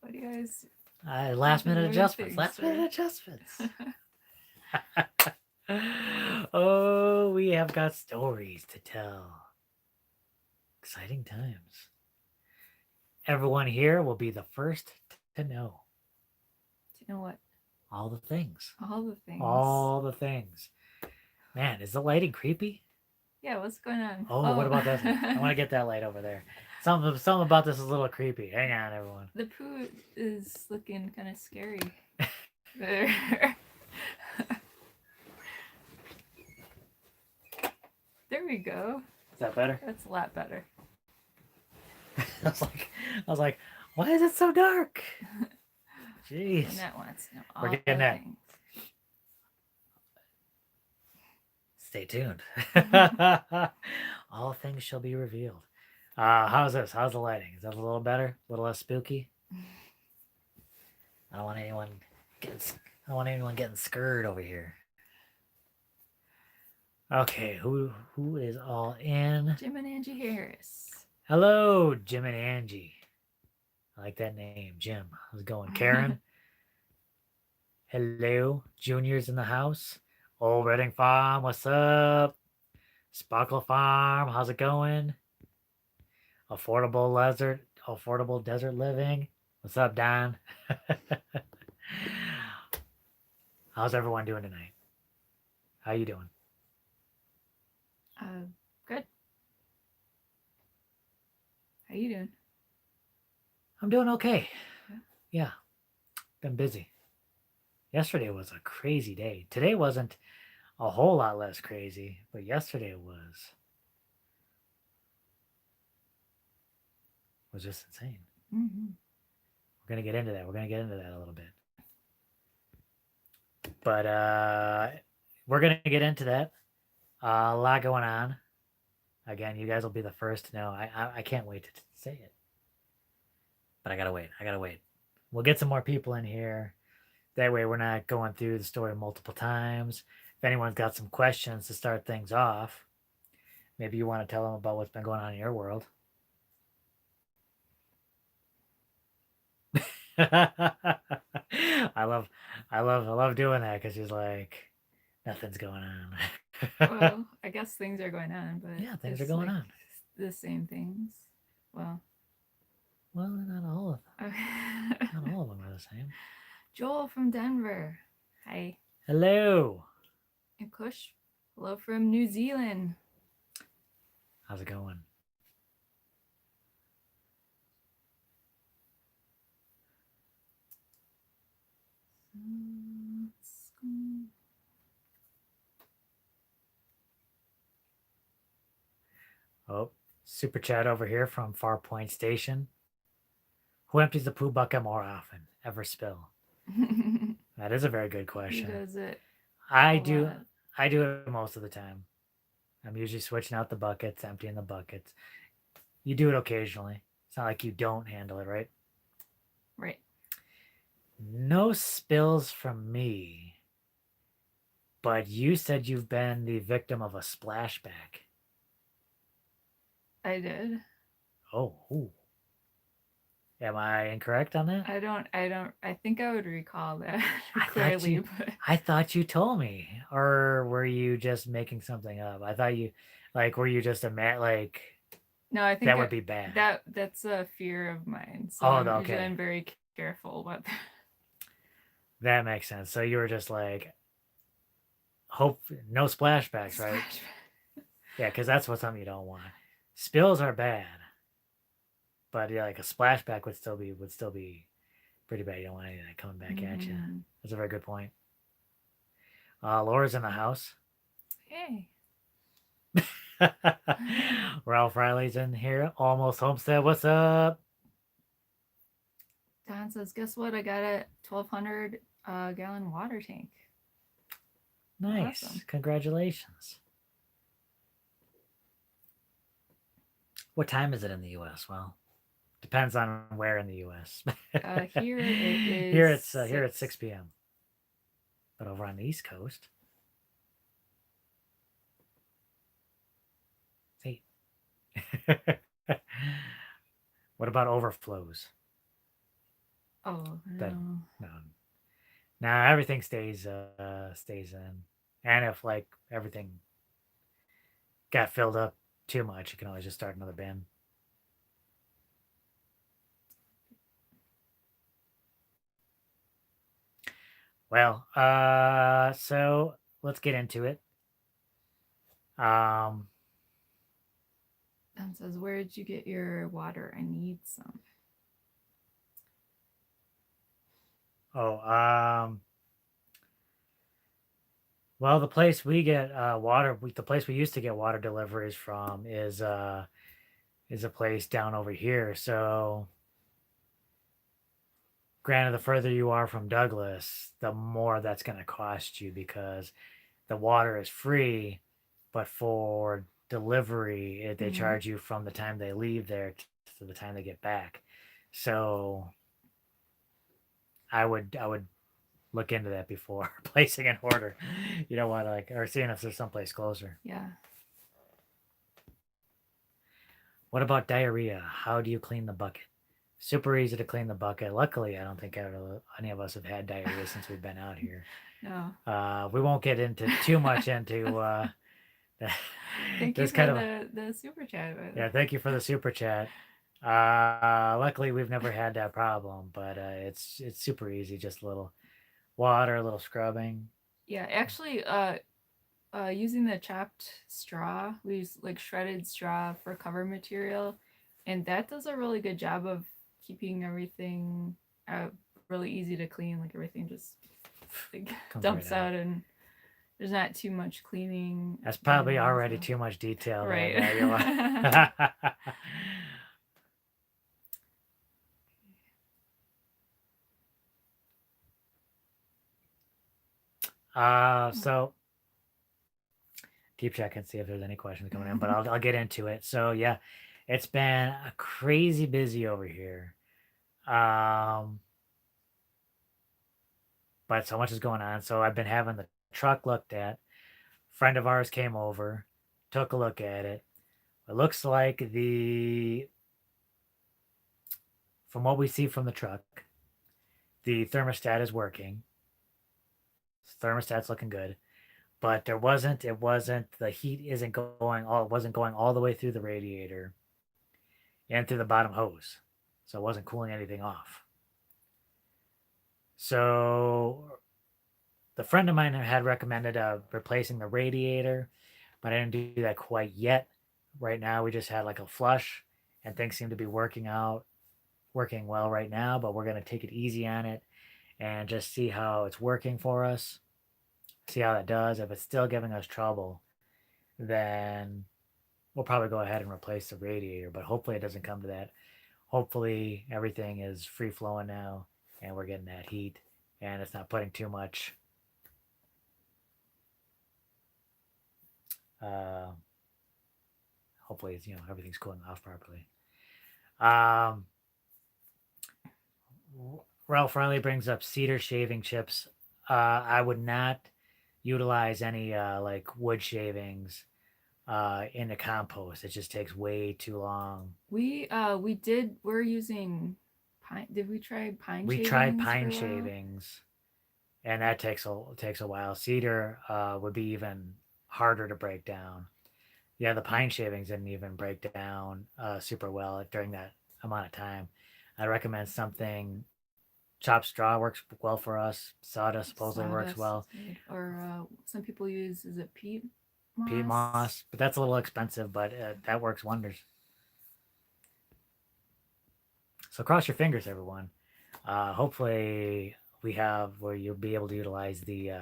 What do you guys Last been minute moving adjustments. things Last minute for? adjustments. Oh, we have got stories to tell. Exciting times. Everyone here will be the first to know Do you know what? all the things. All the things. All the things. Man, is the lighting creepy? Yeah, what's going on? Oh, what Oh, about this one? I want to get that light over there. Something about this is a little creepy. Hang on, everyone. the poo is looking kind of scary. There. There we go. Is that better? That's a lot better. I was like, I was like, why is it so dark? Jeez. Jeanette wants to know We're all getting the that. things. Stay tuned. All things shall be revealed. How's this? How's the lighting? Is that a little better? A little less spooky? I don't want anyone getting. I don't want anyone getting scared over here. Okay, who is all in? Jim and Angie Harris. Hello, Jim and Angie. I like that name, Jim. How's it going, Karen? Hello, Junior's in the house. Old Redding Farm, what's up? Sparkle Farm, how's it going? Affordable desert living. What's up, Don? How's everyone doing tonight? How you doing? Good. How you doing? I'm doing okay. Yeah. Yeah, been busy. Yesterday was a crazy day. Today wasn't a whole lot less crazy, but yesterday was just insane. Mm-hmm. We're gonna get into that. We're gonna get into that a little bit. But we're gonna get into that. A lot going on. Again, you guys will be the first to know. I can't wait to say it. But I gotta wait. I gotta wait. We'll get some more people in here. That way we're not going through the story multiple times. If anyone's got some questions to start things off, maybe you want to tell them about what's been going on in your world. I love doing that because she's like, nothing's going on. Well, I guess things are going on, but Yeah, things are it's going like on. the same things. Well, Not all of them. okay. Not all of them are the same. Joel from Denver. Hi. Hello. And Kush. Hello from New Zealand. How's it going? Oh, super chat over here from Farpoint Station. Who empties the poo bucket more often? Ever spill? That is a very good He question. does it. I a do. lot. I do it most of the time. I'm usually switching out the buckets, emptying the buckets. You do it occasionally. It's not like you don't handle it, right? Right. No spills from me. But you said you've been the victim of a splashback. I did. Oh, ooh. Am I incorrect on that? I think I would recall that I clearly, but I thought you told me, or were you just making something up? I thought you, like, were you just like no, I think that would be bad? that's a fear of mine. So Oh, usually okay, I'm very careful about that. that makes sense. So you were just like, hope no splashbacks, right? Yeah, because that's what something you don't want. Spills are bad, but yeah, like a splashback would still be pretty bad. You don't want any of that coming back at you. Mm-hmm. That's a very good point. Laura's in the house. Hey. Ralph Riley's in here. Almost Homestead. What's up? Don says, guess what? I got a 1,200 gallon water tank. Nice. Awesome. Congratulations. What time is it in the U.S.? Well, depends on where in the U.S. Here it is. Here it's 6 p.m. But over on the East Coast, it's 8. What about overflows? Oh That no. no, now everything stays in, and if like everything got filled up too much, you can always just start another bin. Well, so let's get into it. Um, Ben says, "Where did you get your water? I need some." oh, well, the place we get the place we used to get water deliveries from is a place down over here. So, granted, the further you are from Douglas, the more that's going to cost you because the water is free, but for delivery, they Mm-hmm. charge you from the time they leave there to the time they get back. So, I would look into that before placing an order. You don't want to like or seeing if there's someplace closer. Yeah. What about diarrhea? How do you clean the bucket? Super easy to clean the bucket. Luckily, I don't think any of us have had diarrhea since we've been out here. No. We won't get into too much into Thank you this for kind of the super chat. yeah. Thank you for the super chat. Luckily, we've never had that problem, but it's super easy. Just a little water, a little scrubbing. Yeah, actually, using the chopped straw, we use like shredded straw for cover material, and that does a really good job of keeping everything really easy to clean. Like everything just like Comes dumps right out. out, and there's not too much cleaning That's going probably on. already So. too much detail there. Right. Now you're like, so keep checking, see if there's any questions coming in, but I'll get into it. So yeah, it's been a crazy busy over here. Um, but so much is going on. So I've been having the truck looked at. Friend of ours came over, took a look at it. It looks like from what we see from the truck, the thermostat is working. Thermostat's looking good, but it wasn't the heat isn't going all it wasn't going all the way through the radiator and through the bottom hose, so it wasn't cooling anything off. So the friend of mine had recommended replacing the radiator, but I didn't do that quite yet. Right now, we just had like a flush, and things seem to be working well right now. But we're gonna take it easy on it and just see how it's working for us. See how that does. If it's still giving us trouble, then we'll probably go ahead and replace the radiator. But hopefully, it doesn't come to that. Hopefully, everything is free flowing now, and we're getting that heat, and it's not putting too much. Uh, hopefully, it's everything's cooling off properly. Um, Ralph Riley brings up cedar shaving chips. I would not utilize any like wood shavings in the compost. It just takes way too long. We're using pine. Did we try pine We tried shavings for pine a while? shavings, and that takes a while. Cedar would be even harder to break down. Yeah, the pine shavings didn't even break down super well during that amount of time. I recommend something. Chopped straw works well for us. Sawdust supposedly works Sawdust well. is good. Or some people use, is it peat Peat moss? moss, but that's a little expensive, but that works wonders. So cross your fingers, everyone. Hopefully, we have where you'll be able to utilize the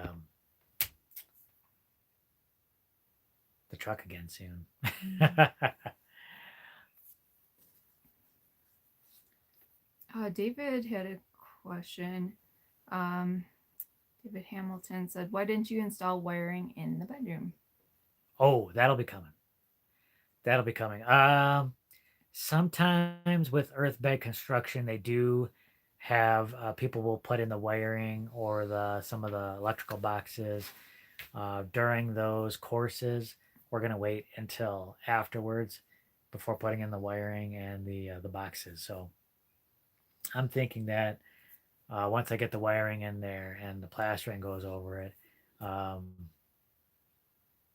truck again soon. David had a question. Um, David Hamilton said, "Why didn't you install wiring in the bedroom?" Oh, that'll be coming. That'll be coming. Sometimes with earth bed construction, they do have people will put in the wiring or the some of the electrical boxes during those courses. We're gonna wait until afterwards before putting in the wiring and the boxes. So I'm thinking that Once I get the wiring in there and the plastering goes over it, um,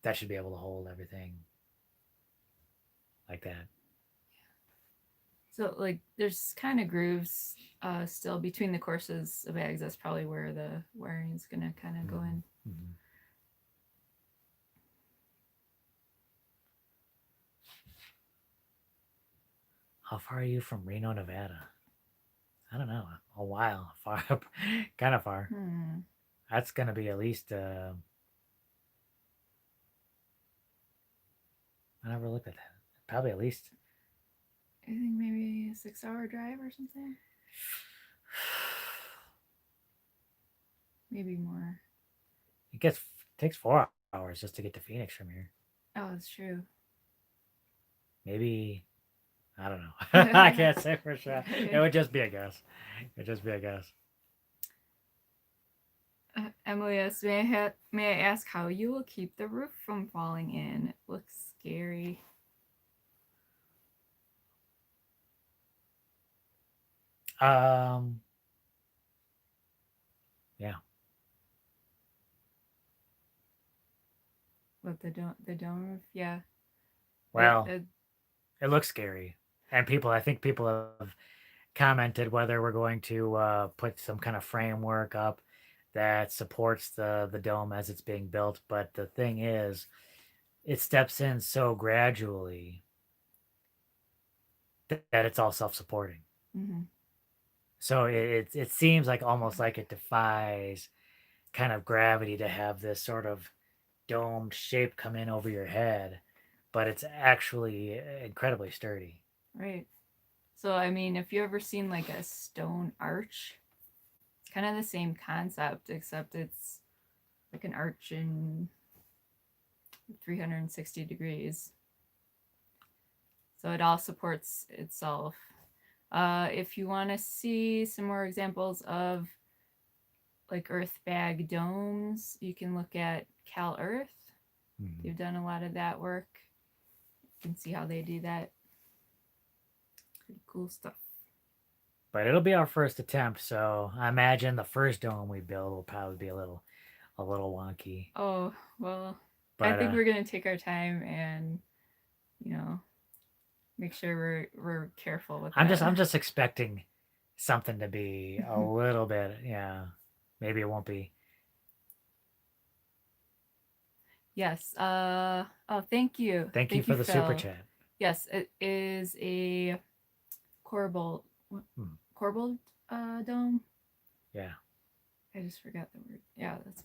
that should be able to hold everything like that. So like there's kind of grooves still between the courses of eggs. That's probably where the wiring is gonna kind of go in. Mm-hmm. How far are you from Reno, Nevada? I don't know. A while. Far up. Kind of far. That's going to be at least, I never looked at that. Probably at least. I think maybe a 6-hour drive or something. Maybe more. It takes 4 hours just to get to Phoenix from here. Oh, that's true. Maybe, I don't know. I can't say for sure. It would just be a guess. It'd just be a guess. Emily asks, may I ask how you will keep the roof from falling in? It looks scary. Yeah. What the dome roof? Yeah. Well, it looks scary, and I think people have commented whether we're going to put some kind of framework up that supports the dome as it's being built. But the thing is, it steps in so gradually that it's all self-supporting. Mm-hmm. So it seems like almost like it defies kind of gravity to have this sort of domed shape come in over your head, but it's actually incredibly sturdy. Right. So I mean, if you ever seen like a stone arch, it's kind of the same concept, except it's like an arch in 360 degrees. So it all supports itself. If you want to see some more examples of like earth bag domes, you can look at Cal Earth. Mm-hmm. They've done a lot of that work. You can see how they do that. Pretty cool stuff. But it'll be our first attempt, so I imagine the first dome we build will probably be a little wonky. Oh, well, But I think we're gonna take our time and, you know, make sure we're careful with that. I'm just expecting something to be a little bit, yeah. Maybe it won't be. Yes. Oh, thank you. Thank you Thank for you, the Phil. super chat. Yes, it is a corbel corbel dome. Yeah. I just forgot the word. Yeah, that's.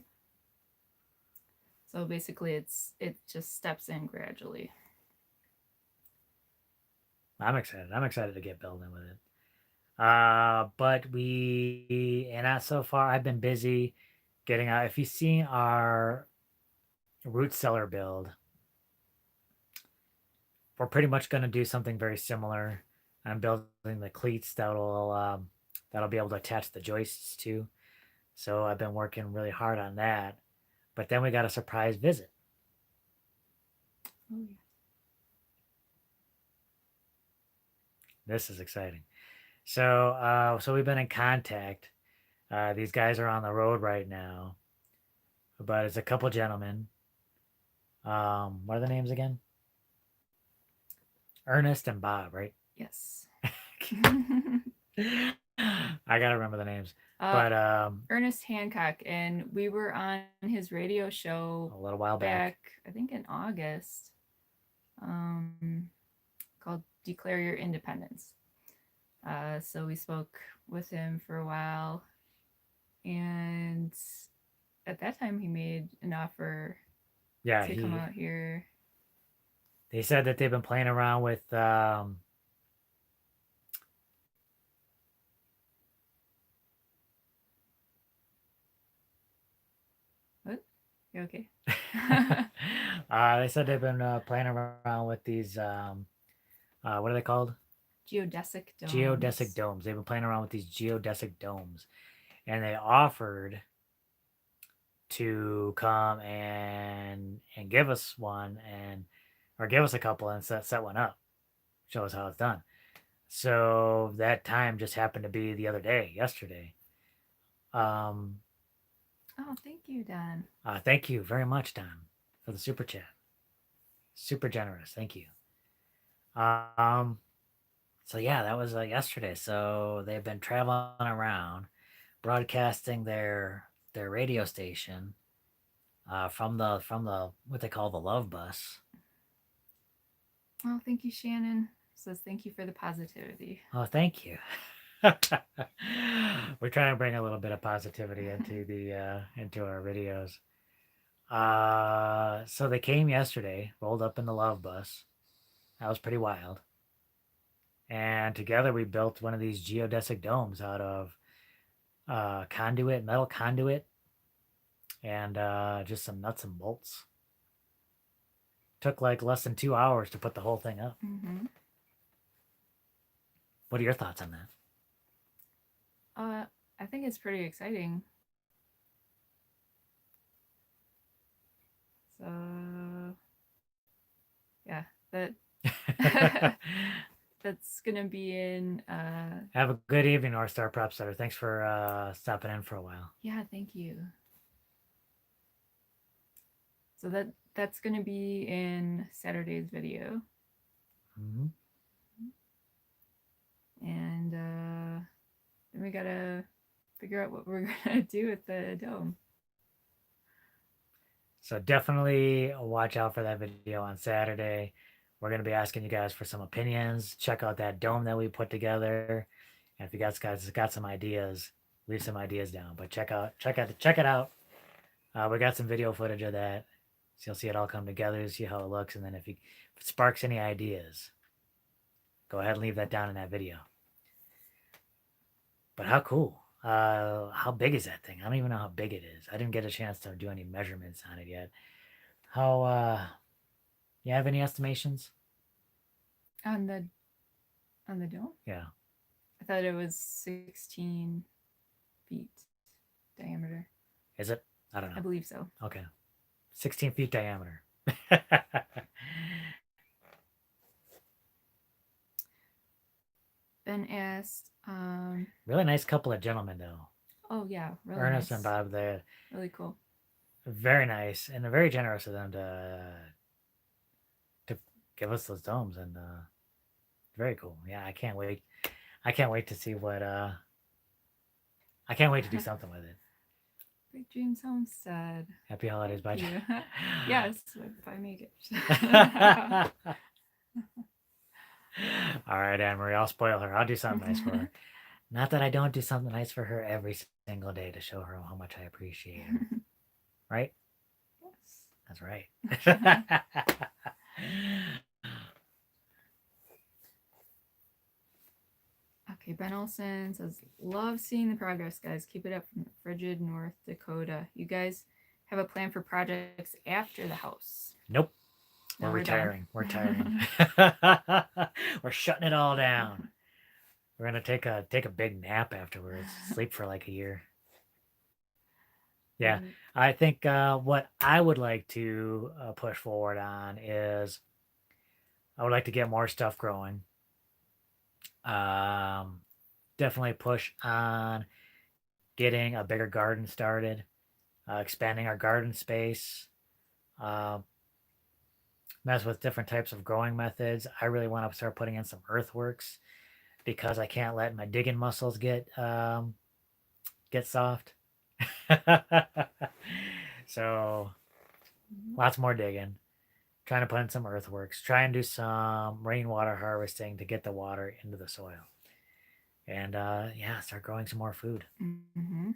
So basically, it just steps in gradually. I'm excited. I'm excited to get building with it. But so far I've been busy getting out. If you've seen our root cellar build, we're pretty much going to do something very similar. I'm building the cleats that'll be able to attach the joists to. So I've been working really hard on that. But then we got a surprise visit. Oh, yeah. This is exciting. So we've been in contact. These guys are on the road right now, but it's a couple gentlemen. What are the names again? Ernest and Bob, right? Yes. I gotta remember the names. But Ernest Hancock, and we were on his radio show a little while back, I think in August, called "Declare Your Independence." So we spoke with him for a while, and at that time he made an offer to come out here. They said that they've been playing around with What? You okay? They said they've been playing around with these what are they called? Geodesic domes. Geodesic domes. They've been playing around with these geodesic domes, and they offered to come and give us one or give us a couple and set one up, show us how it's done. So that time just happened to be the other day, yesterday. Um, Oh, thank you, Don. thank you very much, Don, for the super chat. Super generous. Thank you. Um, so yeah, that was yesterday. So they've been traveling around, broadcasting their radio station from the what they call the love bus. Oh, thank you, Shannon. Says thank you for the positivity. Oh, thank you. We're trying to bring a little bit of positivity into the into our videos. So they came yesterday, rolled up in the love bus. That was pretty wild. And together we built one of these geodesic domes out of conduit, metal conduit, and just some nuts and bolts. Took like less than 2 hours to put the whole thing up. Mm-hmm. What are your thoughts on that? I think it's pretty exciting. So, yeah, that's gonna be in. Have a good evening, North Star Prop Setter. Thanks for stopping in for a while. Yeah, thank you. So that's gonna be in Saturday's video. Mm-hmm. And then we gotta figure out what we're gonna do with the dome. So definitely watch out for that video on Saturday. We're going to be asking you guys for some opinions. Check out that dome that we put together. And if you guys got some ideas, leave some ideas down. But check it out. We got some video footage of that, so you'll see it all come together, see how it looks, and then if it sparks any ideas, go ahead and leave that down in that video. But how cool! How big is that thing? I don't even know how big it is. I didn't get a chance to do any measurements on it yet. How you have any estimations? On the dome? Yeah. I thought it was 16 feet diameter. Is it? I don't know. I believe so. Okay. 16 feet diameter. Ben asked, really nice couple of gentlemen though. oh yeah, really Ernest nice. and Bob, they're really cool. very nice, and they're very generous of them to give us those domes, and very cool. Yeah, I can't wait. I can't wait to see what I can't wait to do something with it. Big Dreams Homestead. Happy holidays, bye. Yes, if I make it. All right, Anne Marie, I'll spoil her. I'll do something nice for her. Not that I don't do something nice for her every single day to show her how much I appreciate her. Right? Yes. That's right. Okay, Ben Olson says, love seeing the progress, guys. Keep it up from frigid North Dakota. You guys have a plan for projects after the house? Nope. No, We're retiring. We're retiring. We're shutting it all down. We're gonna take a big nap afterwards. Sleep for like a year. Yeah, I think what I would like to push forward on is I would like to get more stuff growing. Definitely push on getting a bigger garden started, expanding our garden space, mess with different types of growing methods. I really want to start putting in some earthworks because I can't let my digging muscles get soft. So lots more digging, trying to put in some earthworks, try and do some rainwater harvesting to get the water into the soil, and yeah, start growing some more food. Mm-hmm.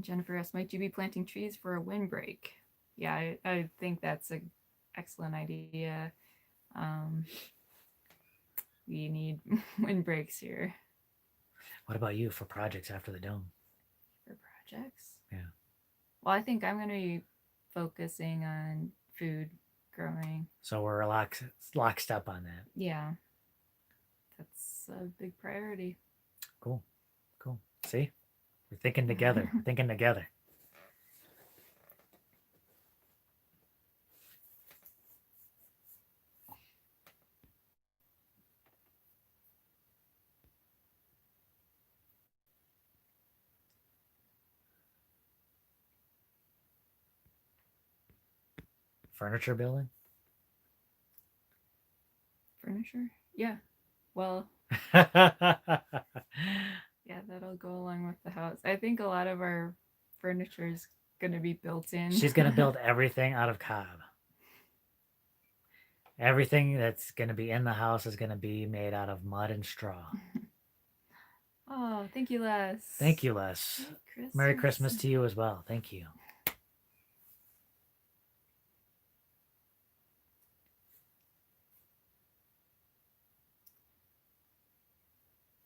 Jennifer asked, might you be planting trees for a windbreak? Yeah, I think that's an excellent idea. We need windbreaks here. What about you for projects after the dome? For projects? Yeah. Well, I think I'm going to be focusing on food growing. So we're lockstep on that. Yeah. That's a big priority. Cool. Cool. See? We're thinking together. We're thinking together. furniture building. Furniture? Yeah. Well, yeah, that'll go along with the house. I think a lot of our furniture is going to be built in. She's gonna build everything out of cob. Everything that's gonna be in the house is gonna be made out of mud and straw. Oh, thank you, Les. Thank you, Les. Merry Christmas to you as well. Thank you.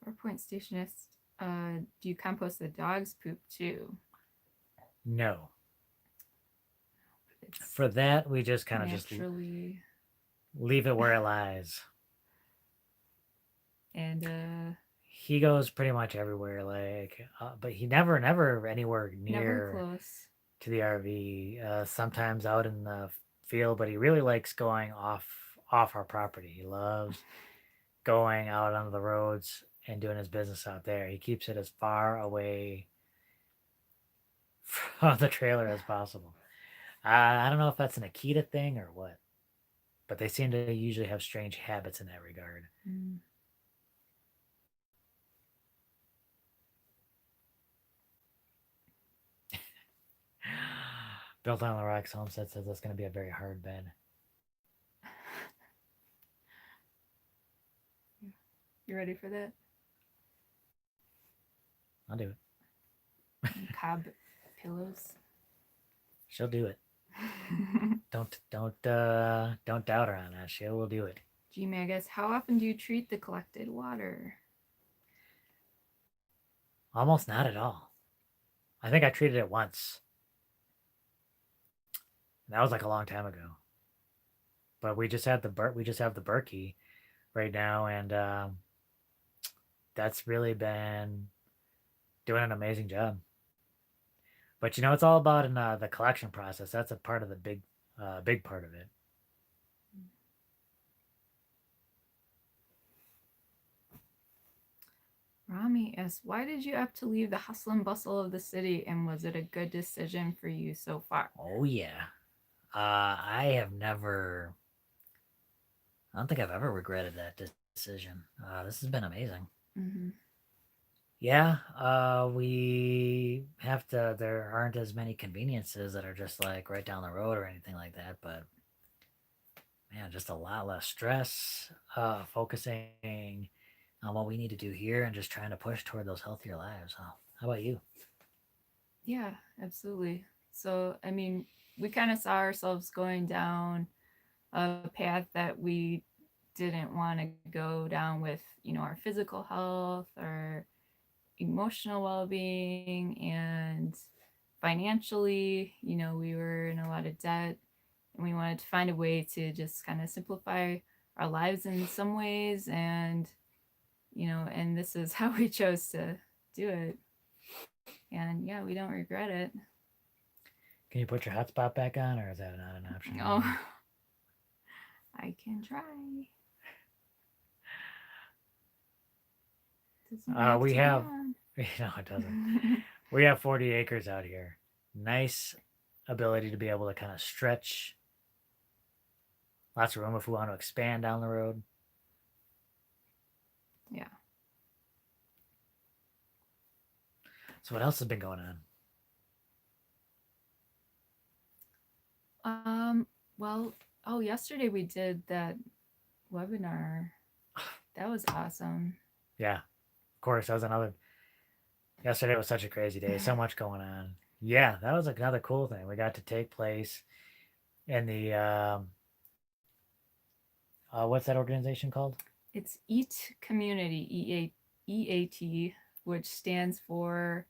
PowerPoint Stationist, do you compost the dog's poop too? No. It's For that, we just kind of just leave it where it lies. And he goes pretty much everywhere, like, but he never anywhere near never close to the RV. Sometimes out in the field, but he really likes going off our property. He loves going out on the roads and doing his business out there. He keeps it as far away from the trailer as possible. I don't know if that's an Akita thing or what, but they seem to usually have strange habits in that regard. Mm. Built on the Rocks Homestead says that's going to be a very hard bed. You ready for that? I'll do it. Cob pillows. She'll do it. Don't doubt her on that. She will do it. G-Magus, how often do you treat the collected water? Almost not at all. I think I treated it once. That was like a long time ago. But we just have the Berkey right now, and that's really been doing an amazing job. But it's all about in the collection process. That's a part of the big part of it. Rami asks, why did you have to leave the hustle and bustle of the city, and was it a good decision for you so far? Oh yeah. I don't think I've ever regretted that decision. This has been amazing. Mm-hmm. Yeah, we have to. There aren't as many conveniences that are just like right down the road or anything like that, but man, just a lot less stress. Focusing on what we need to do here and just trying to push toward those healthier lives. How about you? Yeah, absolutely. So, I mean, we kind of saw ourselves going down a path that we didn't want to go down with, our physical health, our emotional well-being, and financially, we were in a lot of debt, and we wanted to find a way to just kind of simplify our lives in some ways, and this is how we chose to do it. And yeah, we don't regret it. Can you put your hotspot back on, or is that not an option? No. I can try. We have no, it doesn't. We have 40 acres out here. Nice ability to be able to kind of stretch. Lots of room if we want to expand down the road. Yeah. So what else has been going on? Well, yesterday we did that webinar. That was awesome. Yeah, of course. That was another. Yesterday was such a crazy day. So much going on. Yeah, that was another cool thing. We got to take place in the what's that organization called? It's EAT Community, EAT, which stands for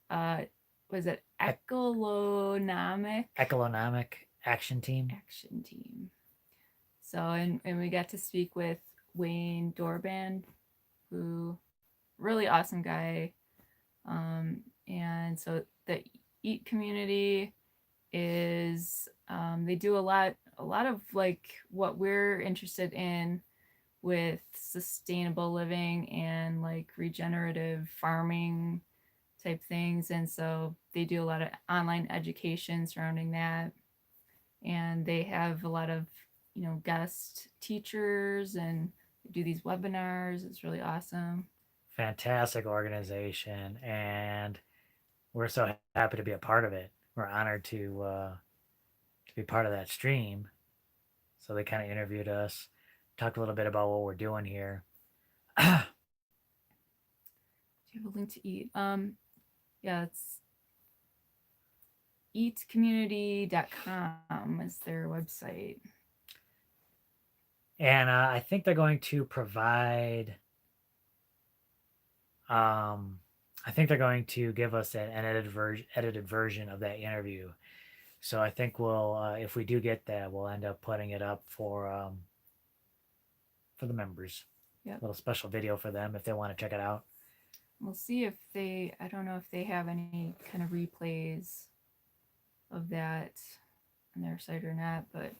was it Ecolonomic Action Team. So and we got to speak with Wayne Dorban, who really awesome guy. And so the EAT community is they do a lot of like what we're interested in with sustainable living and like regenerative farming type things, and so they do a lot of online education surrounding that. and they have a lot of guest teachers and do these webinars. It's really awesome. Fantastic organization, and we're so happy to be a part of it. We're honored to be part of that stream. So they kind of interviewed us, talked a little bit about what we're doing here. Do you have a link to eat? Yeah, it's eatcommunity.com is their website. And I think they're going to provide. I think they're going to give us an edited version of that interview. So I think we'll, if we do get that, we'll end up putting it up for the members. Yep. A little special video for them if they want to check it out. We'll see if they, I don't know if they have any kind of replays of that on their site or not, but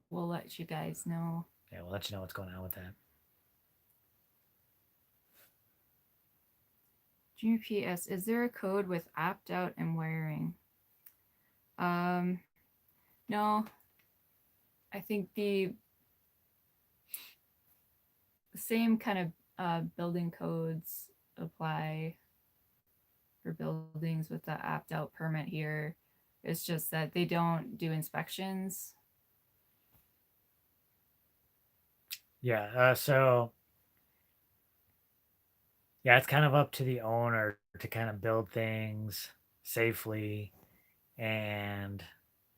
we'll let you guys know. Yeah, we'll let you know what's going on with that. Junior PS, is there a code with opt-out and wiring? No. I think the same kind of building codes apply for buildings with the opt-out permit here. It's just that they don't do inspections. Yeah, so yeah, it's kind of up to the owner to kind of build things safely and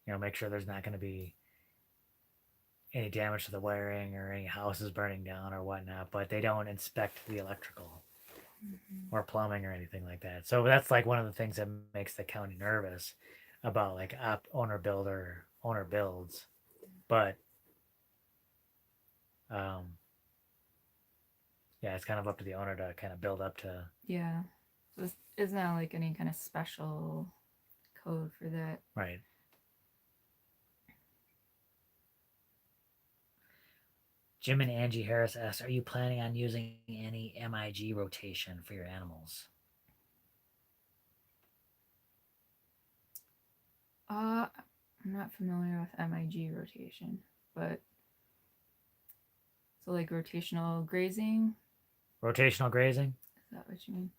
make sure there's not going to be any damage to the wiring or any houses burning down or whatnot, but they don't inspect the electrical or plumbing or anything like that. So that's like one of the things that makes the county nervous about like owner builds. But yeah, it's kind of up to the owner to kind of build up to. Yeah. So it's not like any kind of special code for that. Right. Jim and Angie Harris asks, are you planning on using any MIG rotation for your animals? I'm not familiar with MIG rotation, but so like rotational grazing? Rotational grazing? Is that what you mean?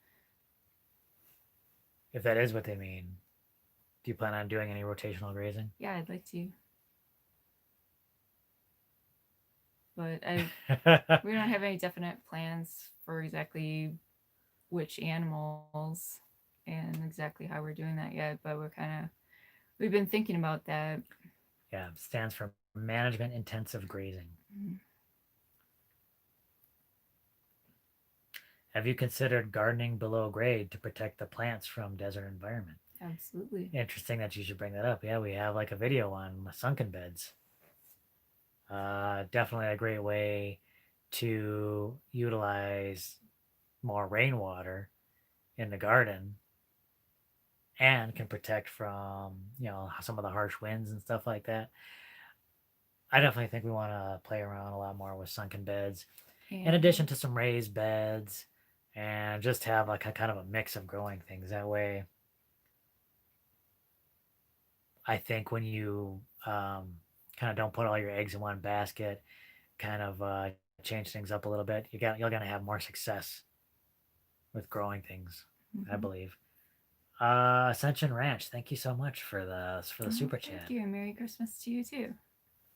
If that is what they mean, do you plan on doing any rotational grazing? Yeah, I'd like to. But we don't have any definite plans for exactly which animals and exactly how we're doing that yet, but we've been thinking about that. Yeah, it stands for management intensive grazing. Mm-hmm. Have you considered gardening below grade to protect the plants from desert environment? Absolutely. Interesting that you should bring that up. Yeah, we have like a video on sunken beds. Definitely a great way to utilize more rainwater in the garden and can protect from some of the harsh winds and stuff like that. I definitely think we want to play around a lot more with sunken beds in addition to some raised beds and just have like a kind of a mix of growing things. That way I think when you kind of don't put all your eggs in one basket, kind of change things up a little bit, you're gonna have more success with growing things. I believe. Ascension Ranch, thank you so much for the super chat. Thank you, and Merry Christmas to you too.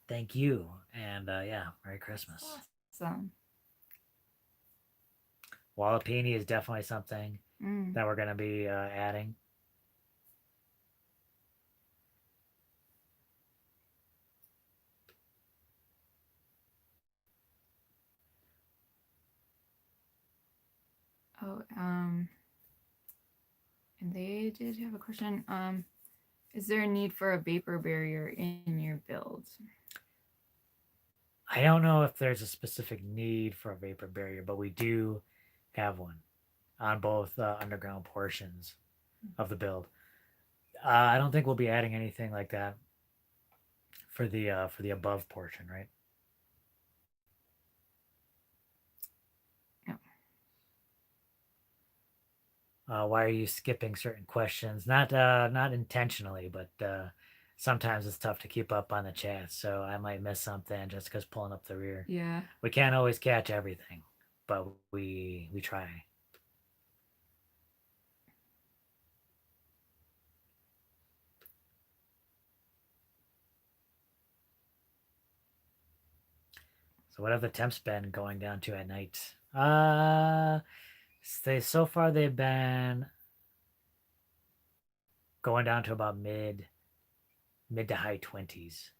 Thank you, and yeah, Merry Christmas. Awesome. Wallapini is definitely something that we're gonna be adding. Oh, and they did have a question. Is there a need for a vapor barrier in your build? I don't know if there's a specific need for a vapor barrier, but we do have one on both underground portions of the build. I don't think we'll be adding anything like that for the above portion, right? Why are you skipping certain questions? Not intentionally, but sometimes it's tough to keep up on the chat, so I might miss something just because pulling up the rear. Yeah. We can't always catch everything, but we try. So what have the temps been going down to at night? So far they've been going down to about mid to high 20s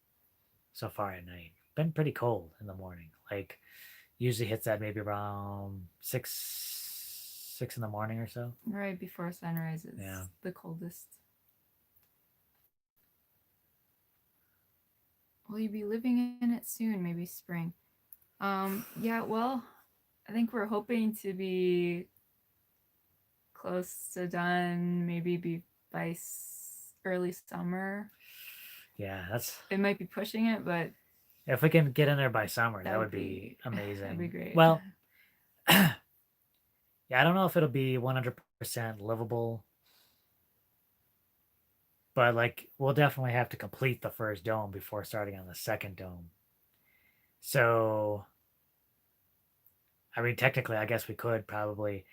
so far at night. Been pretty cold in the morning. Like usually hits that maybe around six in the morning or so. Right before sunrise is Yeah. the coldest. Will you be living in it soon? Maybe spring. Yeah, well, I think we're hoping to be close to done, maybe by early summer. Yeah, that's It might be pushing it, but if we can get in there by summer, that would be amazing. That'd be amazing. great. Well, yeah, I don't know if it'll be 100% livable, but like we'll definitely have to complete the first dome before starting on the second dome. So, I mean, technically, I guess we could probably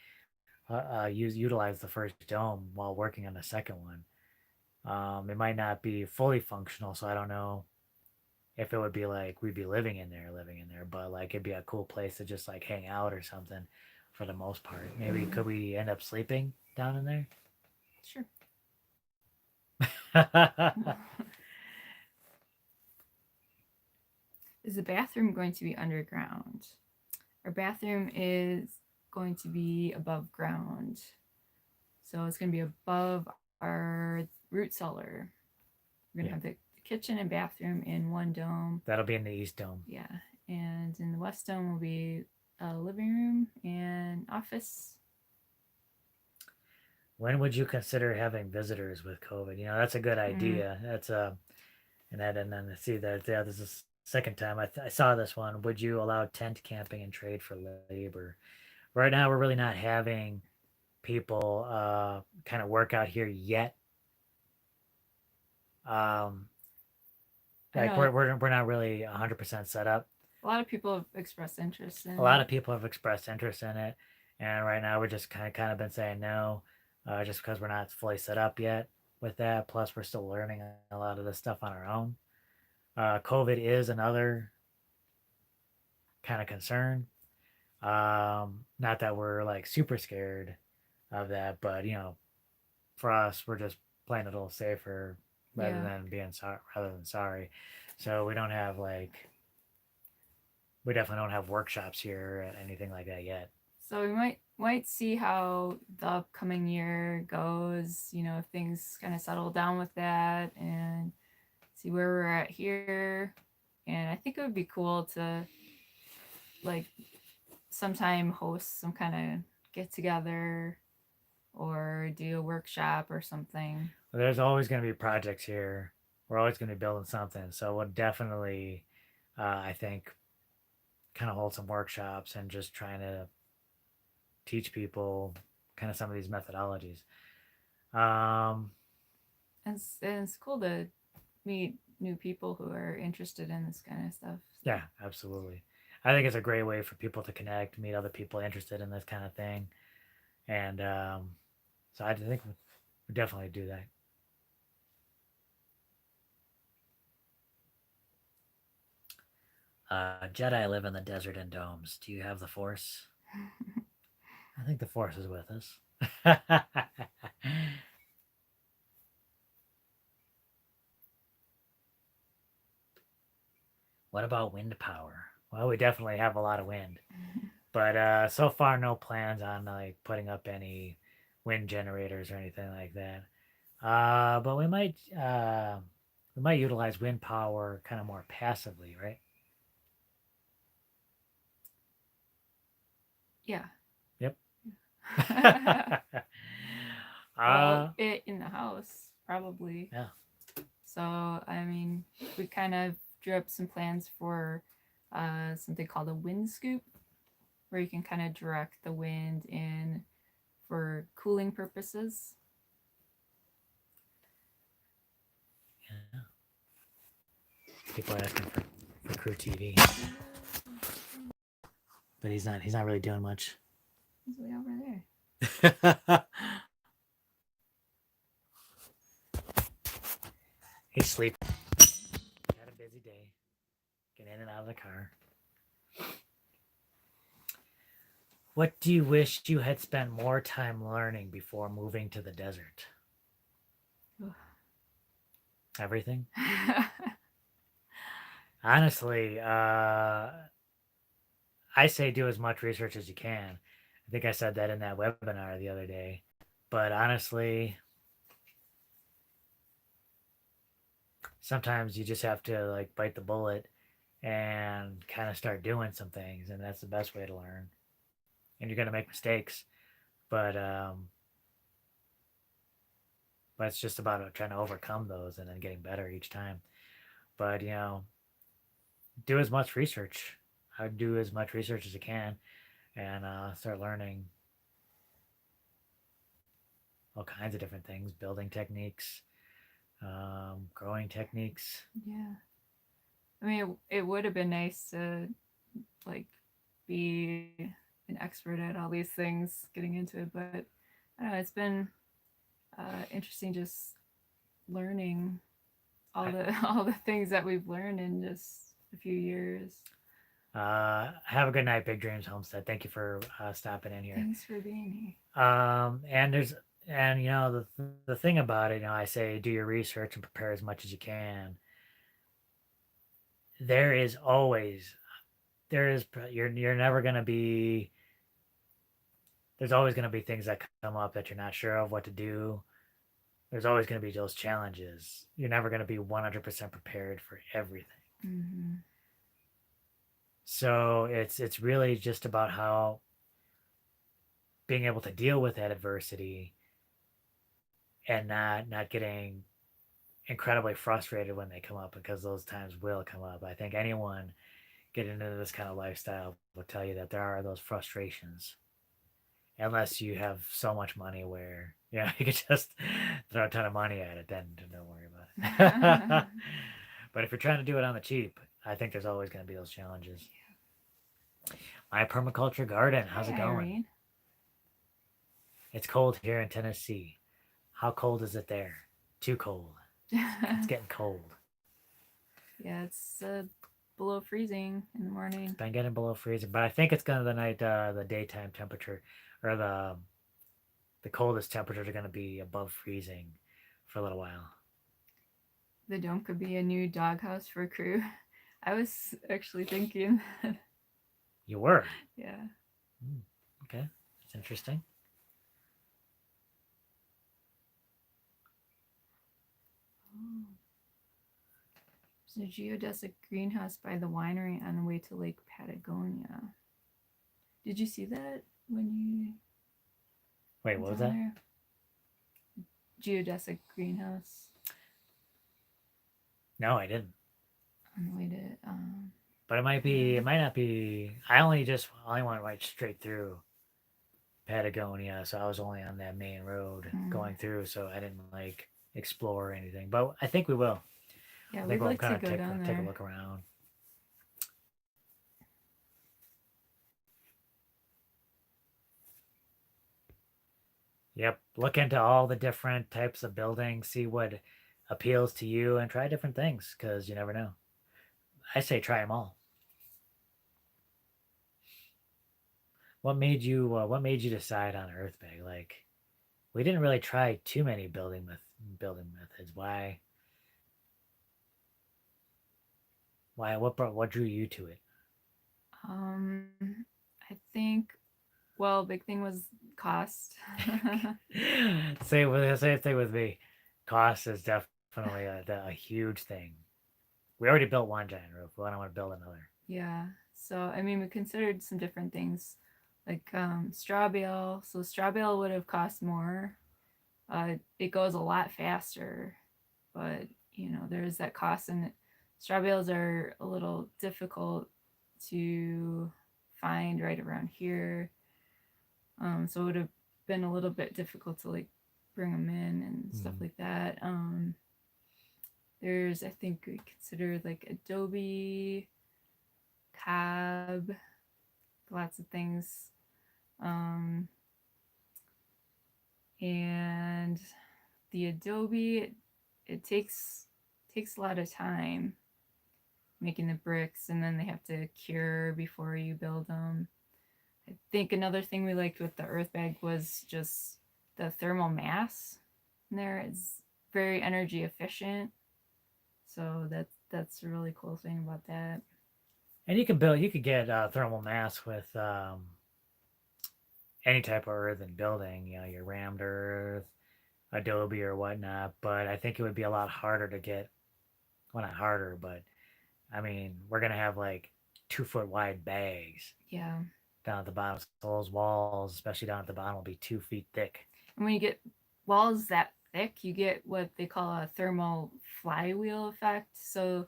utilize the first dome while working on the second one. It might not be fully functional, so I don't know if it would be like we'd be living in there, but like it'd be a cool place to just like hang out or something for the most part. Maybe could we end up sleeping down in there? Sure. Is the bathroom going to be underground? Our bathroom is going to be above ground. So it's going to be above our root cellar. We're going to have the kitchen and bathroom in one dome. That'll be in the east dome. Yeah. And in the west dome will be a living room and office. When would you consider having visitors with COVID? You know, that's a good idea. That's and then see that this is the second time I saw this one. Would you allow tent camping and trade for labor? Right now, we're really not having people kind of work out here yet. Like we're not really 100% set up. A lot of people have expressed interest in it. A lot of people have expressed interest in it, and right now we're just kind of been saying no, just because we're not fully set up yet with that. Plus, we're still learning a lot of this stuff on our own. COVID is another kind of concern. Not that we're like super scared of that, but you know, for us, we're just playing a little safer rather than being sorry. So we don't have like we definitely don't have workshops here or anything like that yet. So we might see how the upcoming year goes, you know, if things kind of settle down with that and see where we're at here. And I think it would be cool to like sometime host some kind of get together or do a workshop or something. Well, there's always going to be projects here. We're always going to be building something. So we'll definitely, I think, kind of hold some workshops and just trying to teach people kind of some of these methodologies. And it's cool to meet new people who are interested in this kind of stuff. Yeah, absolutely. I think it's a great way for people to connect, meet other people interested in this kind of thing. And so I think we definitely do that. Jedi live in the desert and domes. Do you have the Force? I think the Force is with us. What about wind power? Well, we definitely have a lot of wind, but so far no plans on like putting up any wind generators or anything like that. But we might utilize wind power kind of more passively, right? Yeah. Yep. Well, in the house, probably. Yeah. So, I mean, we kind of drew up some plans for something called a wind scoop, where you can kind of direct the wind in for cooling purposes. Yeah. People are asking for crew TV, but he's not really doing much. He's way over there. He's sleeping. Had a busy day. Get in and out of the car. What do you wish you had spent more time learning before moving to the desert? Everything. Honestly, I say do as much research as you can. I think I said that in that webinar the other day. But honestly, sometimes you just have to like bite the bullet and kind of start doing some things, and that's the best way to learn. And you're gonna make mistakes, but it's just about trying to overcome those and then getting better each time. But do as much research. I would do as much research as you can, and start learning all kinds of different things, building techniques, growing techniques. Yeah. I mean, it would have been nice to like be an expert at all these things getting into it, but I don't know, it's been interesting just learning all the things that we've learned in just a few years. Have a good night, Big Dreams Homestead. Thank you for stopping in here. Thanks for being here. And the thing about it, I say do your research and prepare as much as you can. You're never going to be, there's always going to be things that come up that you're not sure of what to do. There's always going to be those challenges. You're never going to be 100% prepared for everything. Mm-hmm. So it's really just about how being able to deal with that adversity and not getting incredibly frustrated when they come up, because those times will come up. I think anyone getting into this kind of lifestyle will tell you that there are those frustrations, unless you have so much money where you could just throw a ton of money at it, then don't worry about it. But if you're trying to do it on the cheap, I think there's always going to be those challenges. Yeah. My permaculture garden, how's it going? Irene. It's cold here in Tennessee. How cold is it there? Too cold. It's getting cold. Yeah, it's below freezing in the morning. It's been getting below freezing, but I think it's going to the daytime temperature, or the coldest temperatures are going to be above freezing for a little while. The dome could be a new doghouse for crew. I was actually thinking that. You were? Yeah. Okay, that's interesting. There's a geodesic greenhouse by the winery on the way to Lake Patagonia. Did you see that when you... Wait, what was that? There? Geodesic greenhouse. No, I didn't. On the way to... But it might not be. I only went right straight through Patagonia, so I was only on that main road going through, so I didn't like explore or anything. But I think we will. Yeah, we'd like to go down there. Take a look around. Yep, look into all the different types of buildings, see what appeals to you, and try different things, because you never know. I say try them all. What made you decide on earth bag? Like, we didn't really try too many building methods. Why? What drew you to it? I think, well, big thing was cost. Same thing with me. Cost is definitely a huge thing. We already built one giant roof. We don't want to build another. Yeah. So I mean, we considered some different things, like straw bale. So straw bale would have cost more. It goes a lot faster, but there's that cost, and straw bales are a little difficult to find right around here. So it would have been a little bit difficult to like bring them in and stuff like that. There's, I think, we consider like adobe, cob, lots of things. Um, and the adobe, it takes a lot of time making the bricks, and then they have to cure before you build them. I think another thing we liked with the earth bag was just the thermal mass in there. It's very energy efficient, so that's a really cool thing about that. And you could get thermal mass with any type of earthen building, you know, your rammed earth, adobe or whatnot. But I think it would be a lot harder to get, well, not harder, but I mean, we're gonna have like 2 foot wide bags Yeah. down at the bottom. So those walls, especially down at the bottom, will be 2 feet thick. And when you get walls that thick, you get what they call a thermal flywheel effect. So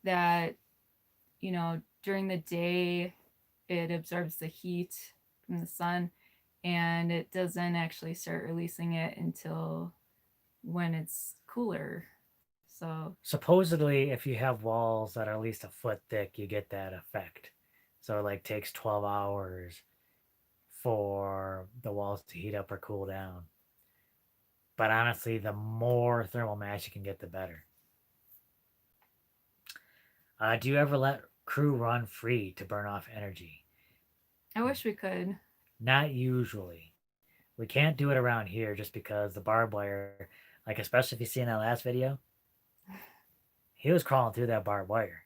that, during the day, it absorbs the heat from the sun, and it doesn't actually start releasing it until when it's cooler. So, Supposedly, if you have walls that are at least a foot thick, you get that effect. So it like takes 12 hours for the walls to heat up or cool down. But honestly, the more thermal mass you can get, the better. Do you ever let crew run free to burn off energy? I wish we could. Not usually. We can't do it around here just because the barbed wire, like especially if you see in that last video, he was crawling through that barbed wire.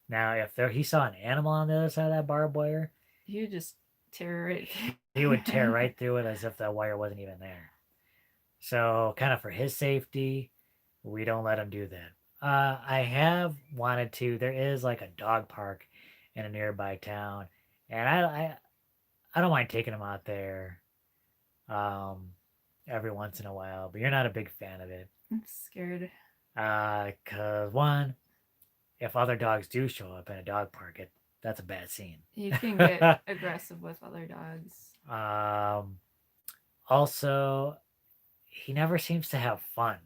Now, if he saw an animal on the other side of that barbed wire, You just tear it. he would tear right through it as if that wire wasn't even there. So, kind of for his safety, we don't let him do that. I have wanted to. There is like a dog park in a nearby town, and I don't mind taking him out there um, every once in a while. But you're not a big fan of it, I'm scared. because one, if other dogs do show up in a dog park, that's a bad scene. You can get aggressive with other dogs. um, Also, he never seems to have fun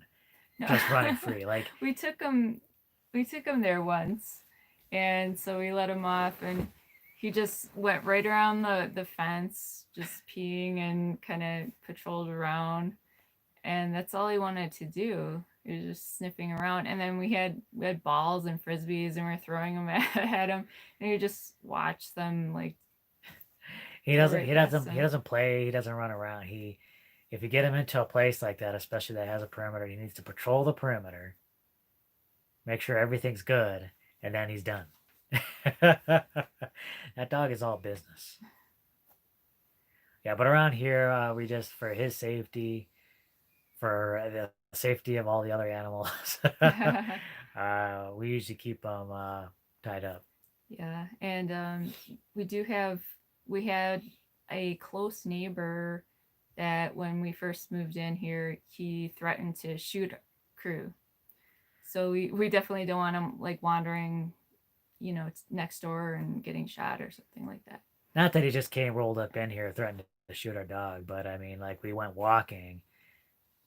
No. just running free. Like we took him there once, and so we let him off, and he just went right around the fence, just peeing and kind of patrolled around, and that's all he wanted to do. He was just sniffing around, and then we had balls and frisbees, and we are throwing them at him, and you just watch them like he go doesn't right he past doesn't he him. doesn't play, he doesn't run around. He If you get him into a place like that, especially that has a perimeter, he needs to patrol the perimeter, make sure everything's good, and then he's done. That dog is all business. Yeah, but around here, we just, for his safety, for the safety of all the other animals, we usually keep them tied up. Yeah, and we had a close neighbor that when we first moved in here, he threatened to shoot crew. So we definitely don't want him like wandering, next door and getting shot or something like that. Not that he just came rolled up in here threatening to shoot our dog, but I mean, like we went walking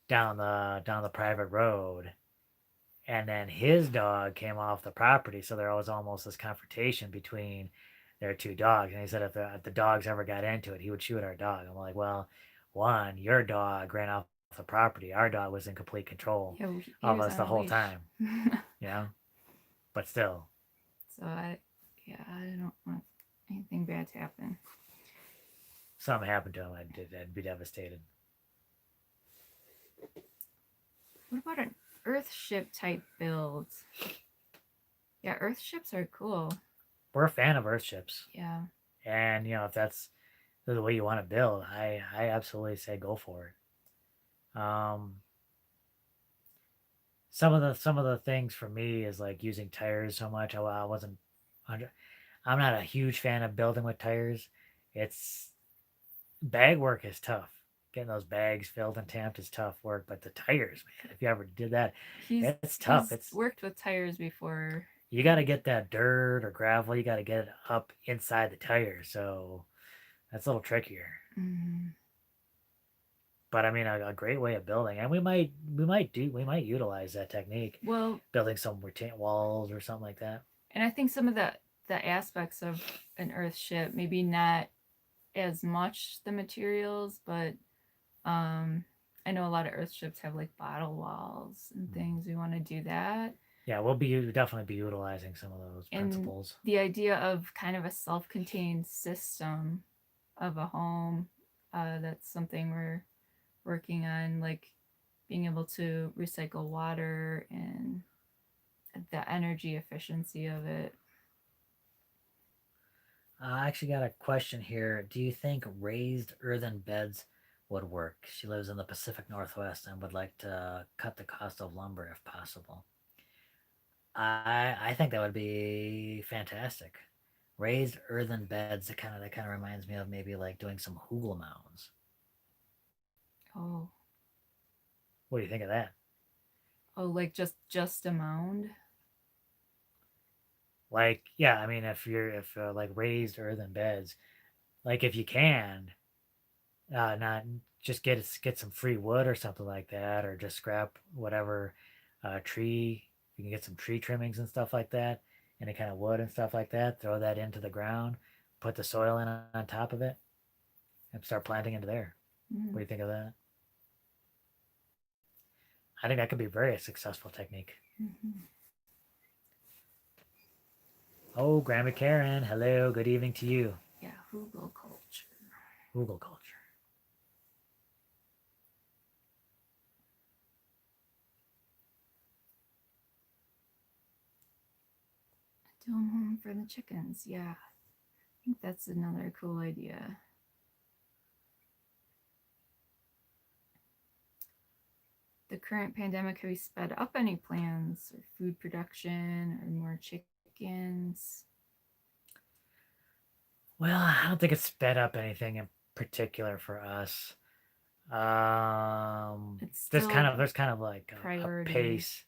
down the private road, and then his dog came off the property, so there was almost this confrontation between their two dogs. And he said if the dogs ever got into it, he would shoot our dog. I'm like, well, one, your dog ran off the property. Our dog was in complete control Yeah, he of was us on the a whole leash. time, you know. But still, So I don't want anything bad to happen. something happened to him, I'd be devastated. What about an earthship type build? Yeah, earthships are cool. We're a fan of earthships, Yeah. and if that's the way you want to build, I absolutely say go for it. Some of the things for me is like using tires so much. I wasn't. I'm not a huge fan of building with tires. It's bag work is tough. Getting those bags filled and tamped is tough work. But the tires, man, if you ever did that, it's tough. He's worked with tires before. You got to get that dirt or gravel. You got to get it up inside the tire. So that's a little trickier. Mm. But I mean, a great way of building, and we might utilize that technique, Well, building some retain walls or something like that. and I think some of the aspects of an earth ship, maybe not as much the materials, but I know a lot of earth ships have like bottle walls and things. We want to do that. Yeah, definitely be utilizing some of those And principles. the idea of kind of a self-contained system of a home, that's something we're working on, like being able to recycle water and the energy efficiency of it. I actually got a question here. Do you think raised earthen beds would work? She lives in the Pacific Northwest and would like to cut the cost of lumber if possible. I think that would be fantastic. Raised earthen beds, that kind of reminds me of maybe like doing some hugel mounds. Oh, What do you think of that? oh, like just a mound. Like, yeah, I mean, if like raised earthen beds, like if you can, not just get some free wood or something like that, or just scrap whatever tree. You can get some tree trimmings and stuff like that, any kind of wood and stuff like that. Throw that into the ground, put the soil in on top of it, and start planting into there. What Mm. do you think of that? I think that could be a very successful technique. Mm-hmm. Oh, Grandma Karen, hello, good evening to you. Yeah, Hugel culture. Google culture. Dome home for the chickens. Yeah, I think that's another cool idea. The current pandemic, have you sped up any plans or food production or more chickens? Well, I don't think it's sped up anything in particular for us. It's still There's kind of like a priority. pace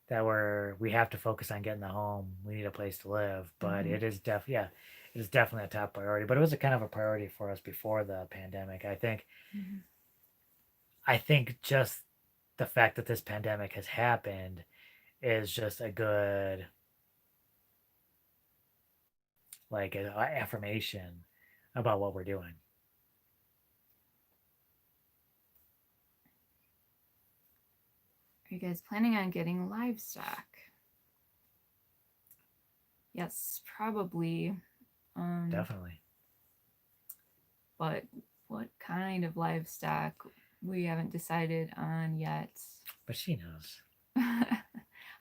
that we have to focus on getting the home. We need a place to live, but Mm-hmm. it is definitely a top priority. But it was a kind of a priority for us before the pandemic. Mm-hmm. I think just the fact that this pandemic has happened is just a good like affirmation about what we're doing. Are you guys planning on getting livestock? Yes, probably. Um, Definitely. but what kind of livestock we haven't decided on yet. But she knows. I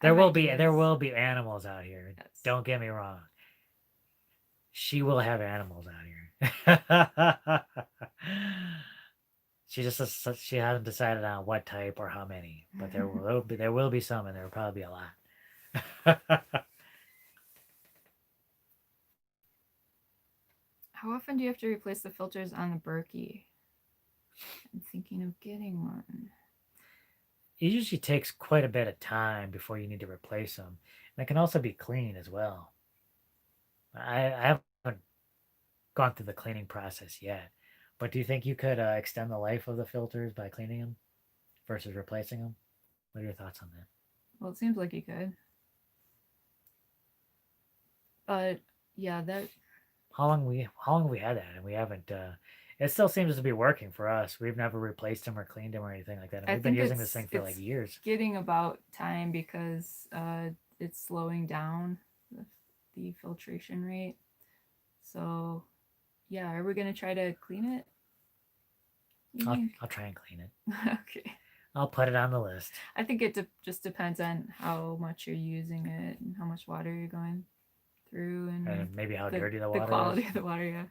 have ideas. There will be animals out here. Yes. Don't get me wrong. She will have animals out here. She hasn't decided on what type or how many, but there will be some, and there will probably be a lot. How often do you have to replace the filters on the Berkey? I'm thinking of getting one. It usually takes quite a bit of time before you need to replace them, and it can also be clean as well. I haven't gone through the cleaning process yet, but do you think you could extend the life of the filters by cleaning them versus replacing them? What are your thoughts on that? Well, it seems like you could. But yeah, that How long have we had that, and we haven't? It still seems to be working for us. We've never replaced them or cleaned them or anything like that, and I we've been think using this thing for like it's years. getting about time because it's slowing down the filtration rate. So yeah, are we gonna try to clean it? You think? I'll try and clean it. Okay. I'll put it on the list. I think it just depends on how much you're using it and how much water you're going through and And maybe how the dirty the the water is. quality of the water. Yeah.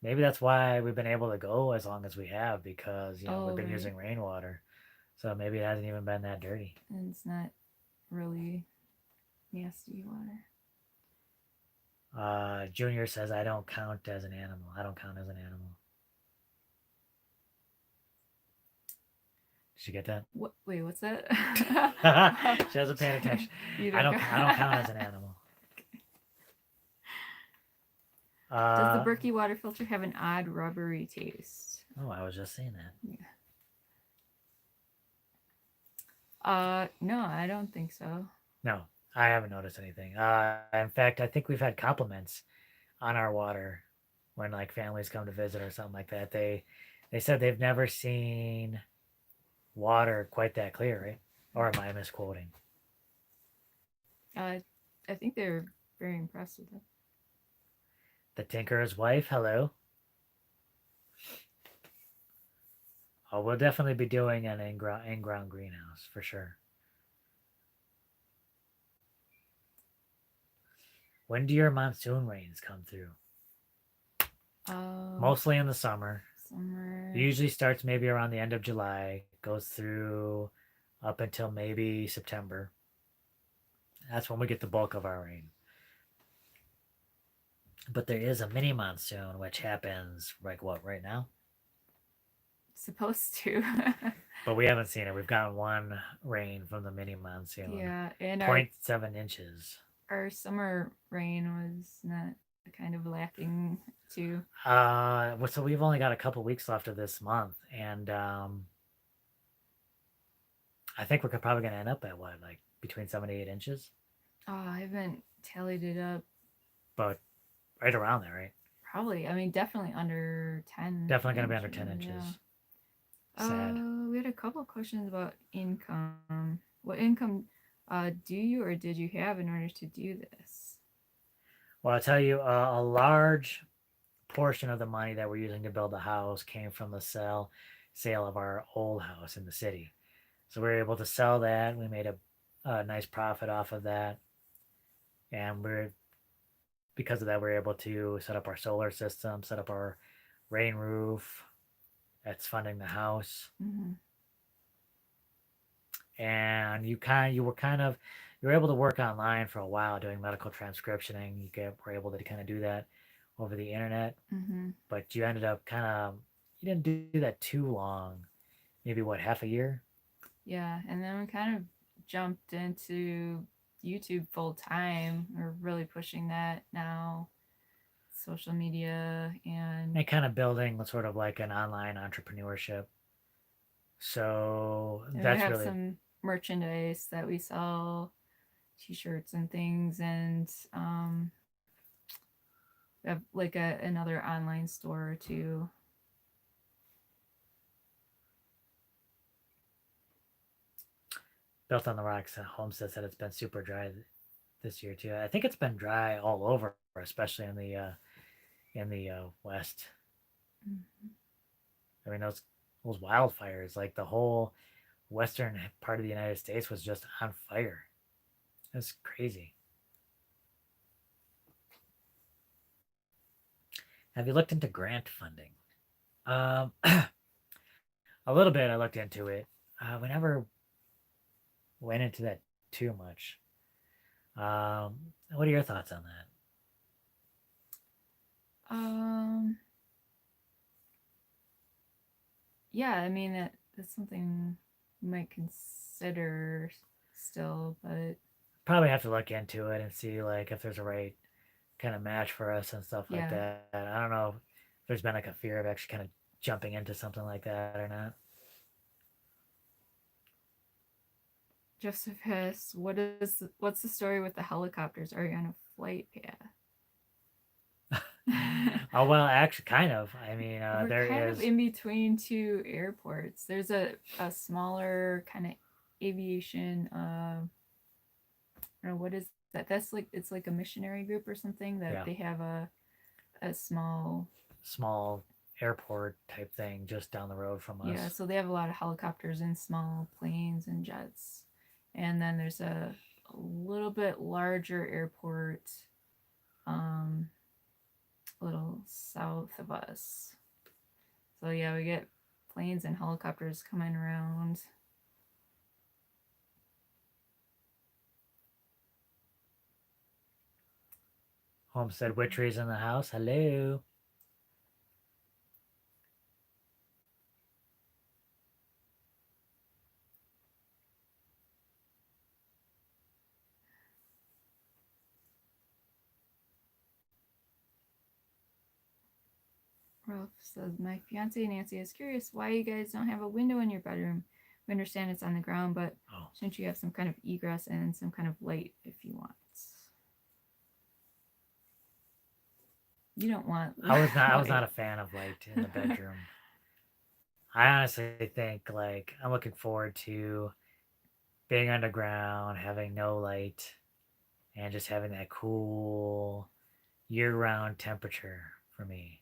Maybe that's why we've been able to go as long as we have because we've Oh been right. using rainwater, so maybe it hasn't even been that dirty. And it's not really nasty water. Junior says I don't count as an animal. I don't count as an animal. Did you get that? What? Wait, what's that? She hasn't paid attention. You I don't. I don't count as an animal. Does the Uh Berkey water filter have an odd rubbery taste? oh, I was just saying that. Yeah. No, I don't think so. No, I haven't noticed anything. In fact, I think we've had compliments on our water when like families come to visit or something like that. They said they've never seen water quite that clear, right? Or am I misquoting? Uh, I think they're very impressed with it. The tinkerer's wife, hello. Oh, we'll definitely be doing an in-ground greenhouse for sure. When do your monsoon rains come through? Um, Mostly in the summer. It Summer. usually starts maybe around the end of July, goes through up until maybe September. That's when we get the bulk of our rain. But there is a mini monsoon which happens like what right now? Supposed to. But we haven't seen it. We've gotten one rain from the mini monsoon, zero Yeah, and point 0.7 inches. our summer rain was not kind of lacking too. So we've only got a couple weeks left of this month, and I think we're probably gonna end up at what, like between 7 to 8 inches, Oh, I haven't tallied it up. but right around there, right? Probably. I mean, definitely under 10 Definitely gonna be under inches. 10 inches. Yeah. Sad. We had a couple of questions about income. What income do you or did you have in order to do this? Well, I'll tell you, a large portion of the money that we're using to build the house came from the sale of our old house in the city. So we were able to sell that. We made a nice profit off of that, and we're because of that we're able to set up our solar system, set up our rain roof. That's funding the house, Mm-hmm. and you were able to work online for a while doing medical transcriptioning. Were able to kind of do that over the internet, Mm-hmm. but you ended up you didn't do that too long. Maybe what, half a year? Yeah, and then we kind of jumped into YouTube full time. We're really pushing that now, social media, and And kind of building sort of like an online entrepreneurship. So we that's have really some merchandise that we sell, t-shirts and things, and we have like another online store too. built on the rocks. Homestead said it's been super dry this year too. I think it's been dry all over, especially in the west. Mm-hmm. I mean those wildfires, like the whole western part of the United States was just on fire. That's crazy. Have you looked into grant funding? Um, a little bit. I looked into it. We never went into that too much. What are your thoughts on that? Um, yeah, I mean that's something you might consider still, but Probably have to look into it and see like if there's a right kind of match for us and stuff like yeah. that. I don't know if there's been like a fear of actually kind of jumping into something like that or not. Joseph Hess, what's the story with the helicopters? Are you on a flight path? Oh well, actually, kind of. I mean, We're there kind of is. in between two airports. There's a smaller kind of aviation. I don't know what is that. That's like it's like a missionary group or something that Yeah, they have a small. small airport type thing just down the road from Yeah, us. so they have a lot of helicopters and small planes and jets. And then there's a little bit larger airport um a little south of us. So yeah, we get planes and helicopters coming around. Homestead Witcheries in the house. Hello. Ralph says, my fiance Nancy is curious why you guys don't have a window in your bedroom. We understand it's on the ground, but Oh. shouldn't you have some kind of egress and some kind of light if you want? You don't want. I was not light. a fan of light in the bedroom. I honestly think like I'm looking forward to being underground, having no light, and just having that cool year-round temperature for me.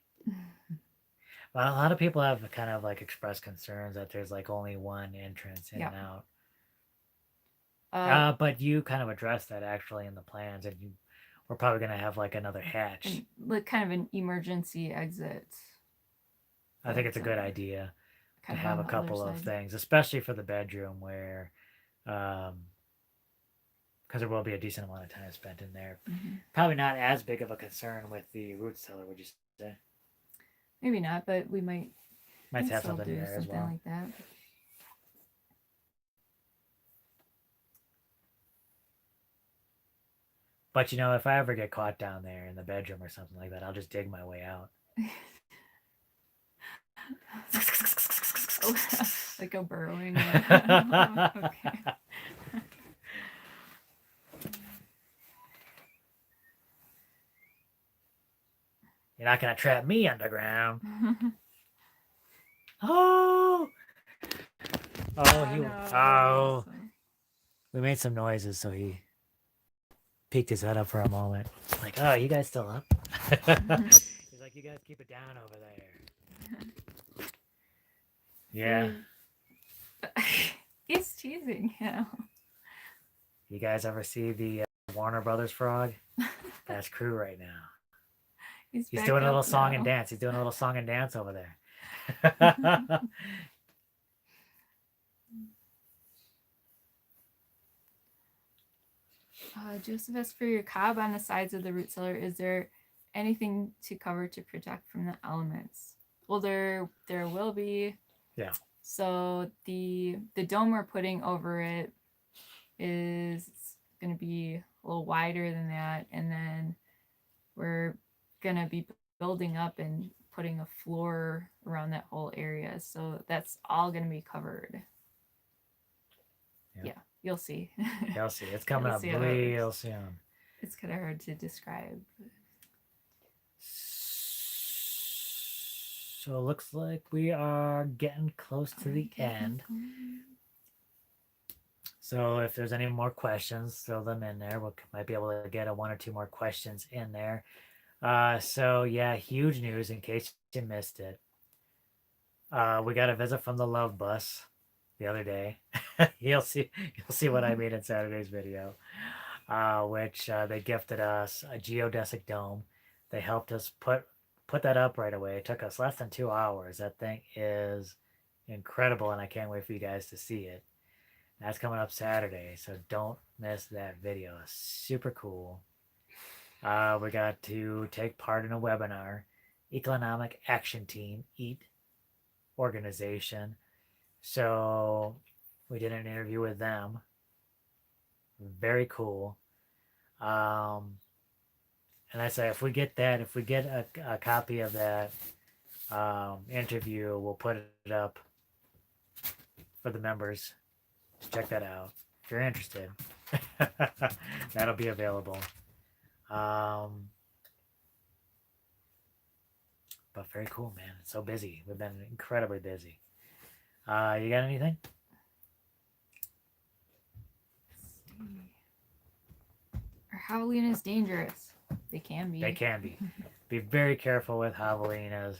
But a lot of people have kind of like expressed concerns that there's like only one entrance in and out. But you kind of addressed that actually in the plans, and we're probably gonna have like another hatch, like kind of an emergency exit. I think it's a good idea to kind of have on a the other couple of side. things, especially for the bedroom where, because there will be a decent amount of time spent in there. Mm-hmm. Probably not as big of a concern with the root cellar, would you say? Maybe not, but we might have still something do there as something well. like that. But you know, if I ever get caught down there in the bedroom or something like that, I'll just dig my way out. Like go burrowing. Okay. You're not gonna trap me underground. Oh, No. We made some noises, so he peeked his head up for a moment. Like, oh, you guys still up? He's like, you guys keep it down over there. Yeah. He's teasing him. You guys ever see the Warner Brothers frog? That's Crew right now. He's doing a little song and dance. He's doing a little song and dance over there. Josephus, for your cob on the sides of the root cellar, is there anything to cover to protect from the elements? Well, there will be. Yeah. So the dome we're putting over it is going to be a little wider than that, and then we're going to be building up and putting a floor around that whole area. So that's all going to be covered. Yeah, you'll see. You'll see. It's coming up real soon. It's kind of hard to describe. So it looks like we are getting close to the end. So if there's any more questions, throw them in there. We might be able to get one or two more questions in there. So yeah, huge news in case you missed it. We got a visit from the Love Bus the other day. You'll see what I mean in Saturday's video, which they gifted us a geodesic dome. They helped us put that up right away. It took us less than 2 hours. That thing is incredible, and I can't wait for you guys to see it. That's coming up Saturday, so don't miss that video. It's super cool. We got to take part in a webinar, Economic Action Team, EAT organization. So we did an interview with them. Very cool. And I say, if we get a copy of that interview, we'll put it up for the members to check that out. If you're interested, that'll be available. But very cool, man. It's so busy. We've been incredibly busy. You got anything? Our javelinas dangerous. They can be. They can be. Be very careful with javelinas.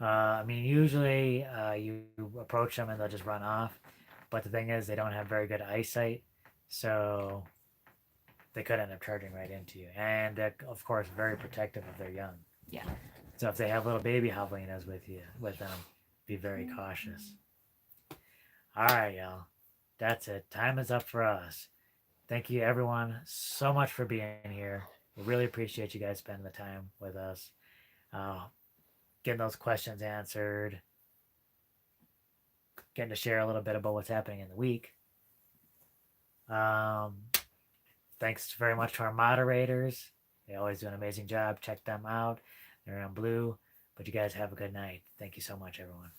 I mean, usually you approach them and they'll just run off. But the thing is, they don't have very good eyesight. So they could end up charging right into you. And they're, of course, very protective of their young. Yeah. So if they have little baby javelinas with them, be very cautious. All right, y'all. That's it. Time is up for us. Thank you, everyone, so much for being here. We really appreciate you guys spending the time with us, getting those questions answered, getting to share a little bit about what's happening in the week. Thanks very much to our moderators. They always do an amazing job. Check them out. They're on Blue. But you guys have a good night. Thank you so much, everyone.